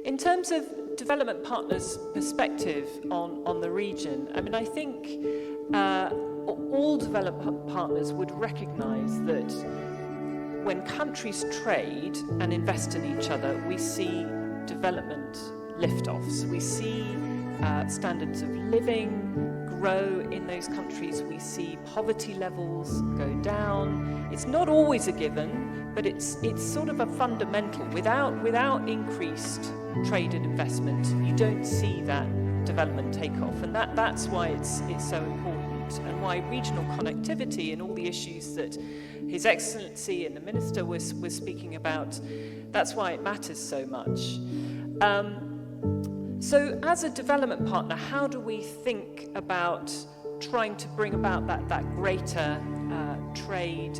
In terms of development partners' perspective on the region, I mean, I think all development partners would recognise that when countries trade and invest in each other, we see development lift-offs. We see standards of living grow in those countries. We see poverty levels go down. It's not always a given, but it's sort of a fundamental. Without increased trade and investment, you don't see that development take off, and that's why it's so important, and why regional connectivity and all the issues that His Excellency and the Minister was speaking about, that's why it matters so much. So as a development partner, how do we think about trying to bring about that greater trade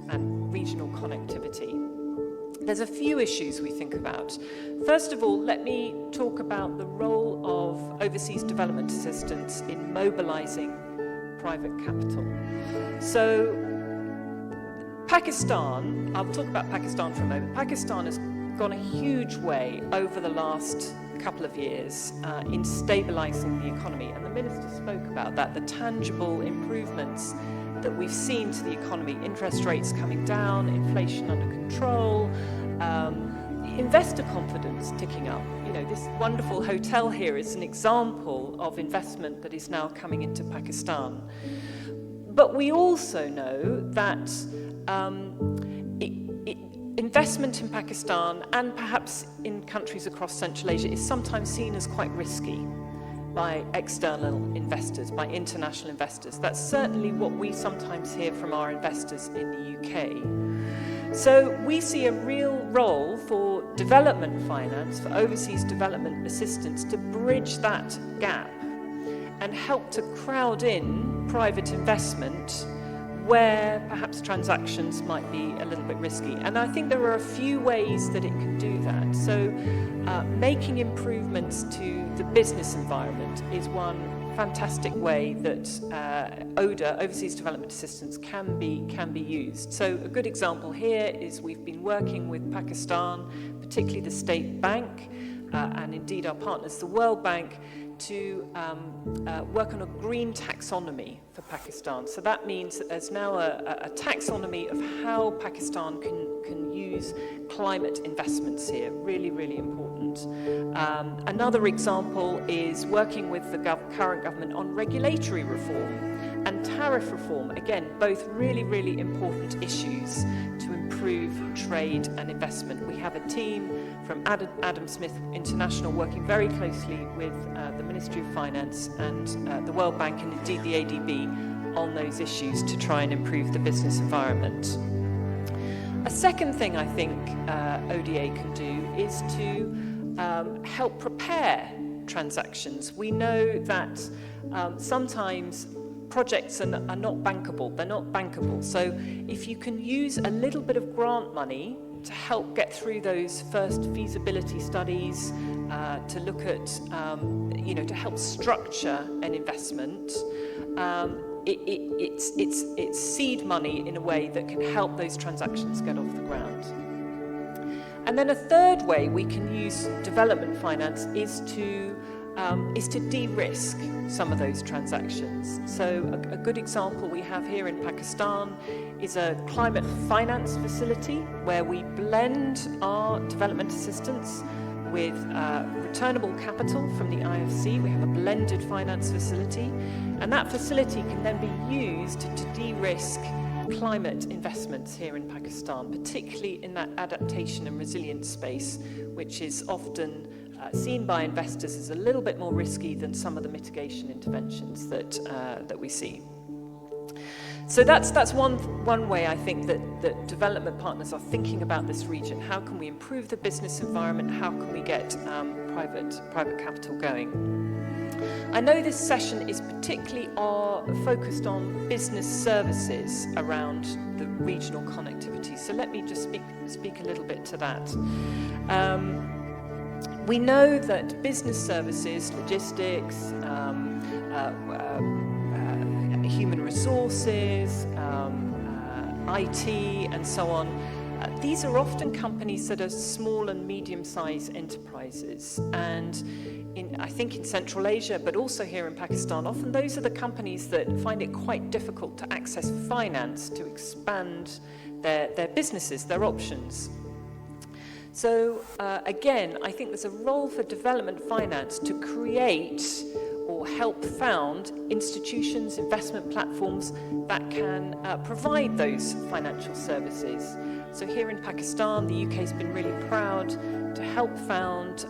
and regional connectivity? There's a few issues we think about. First of all, let me talk about the role of overseas development assistance in mobilizing private capital. So Pakistan, I'll talk about Pakistan for a moment. Pakistan has gone a huge way over the last couple of years in stabilizing the economy, and the Minister spoke about that, the tangible improvements that we've seen to the economy, interest rates coming down, inflation under control, investor confidence ticking up. You know, this wonderful hotel here is an example of investment that is now coming into Pakistan. But we also know that investment in Pakistan, and perhaps in countries across Central Asia, is sometimes seen as quite risky by external investors, by international investors. That's certainly what we sometimes hear from our investors in the UK. So we see a real role for development finance, for overseas development assistance, to bridge that gap and help to crowd in private investment where perhaps transactions might be a little bit risky. And I think there are a few ways that it can do that. So making improvements to the business environment is one fantastic way that ODA, Overseas Development Assistance, can be used. So a good example here is we've been working with Pakistan, particularly the State Bank, and indeed our partners, the World Bank, to work on a green taxonomy for Pakistan. So that means that there's now a taxonomy of how Pakistan can use climate investments here. Really, really important. Another example is working with the current government on regulatory reform and tariff reform. Again, both really, really important issues to improve trade and investment. We have a team from Adam Smith International working very closely with the Ministry of Finance and the World Bank, and indeed the ADB, on those issues to try and improve the business environment. A second thing I think ODA can do is to help prepare transactions. We know that sometimes projects are not bankable. They're not bankable. So if you can use a little bit of grant money to help get through those first feasibility studies, to look at, to help structure an investment, it's seed money in a way that can help those transactions get off the ground. And then a third way we can use development finance is to de-risk some of those transactions. So a good example we have here in Pakistan is a climate finance facility where we blend our development assistance with returnable capital from the IFC. We have a blended finance facility, and that facility can then be used to de-risk climate investments here in Pakistan, particularly in that adaptation and resilience space, which is often seen by investors as a little bit more risky than some of the mitigation interventions that we see. So that's one way I think that development partners are thinking about this region. How can we improve the business environment? How can we get private capital going? I know this session is particularly focused on business services around the regional connectivity. So let me just speak a little bit to that. We know that business services, logistics, human resources, IT, and so on, these are often companies that are small and medium-sized enterprises, and I think in Central Asia, but also here in Pakistan, often those are the companies that find it quite difficult to access finance to expand their businesses, their options. So again, I think there's a role for development finance to create or help found institutions, investment platforms that can provide those financial services. So here in Pakistan, the UK has been really proud to help found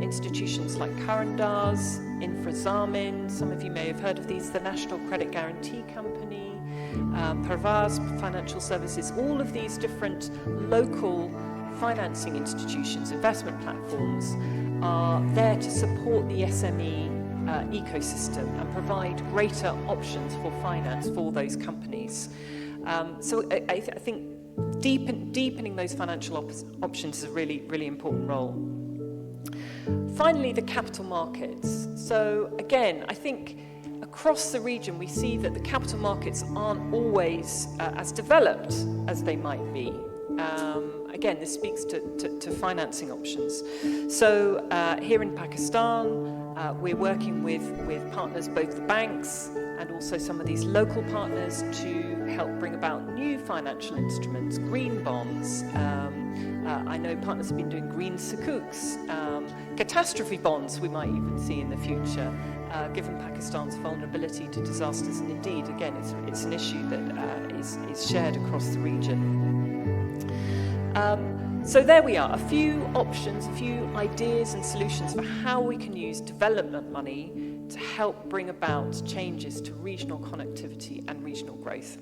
institutions like Karandar's, Infrazamin, some of you may have heard of these, the National Credit Guarantee Company, Parvaz Financial Services, all of these different local financing institutions, investment platforms, are there to support the SME ecosystem and provide greater options for finance for those companies. So I think deepening those financial options is a really, really important role. Finally, the capital markets. So again, I think across the region we see that the capital markets aren't always as developed as they might be. Again, this speaks to financing options. So here in Pakistan, we're working with partners, both the banks and also some of these local partners, to help bring about new financial instruments, green bonds. I know partners have been doing green sukuks, catastrophe bonds we might even see in the future, given Pakistan's vulnerability to disasters. And indeed, again, it's an issue that is shared across the region. So there we are, a few options, a few ideas and solutions for how we can use development money to help bring about changes to regional connectivity and regional growth.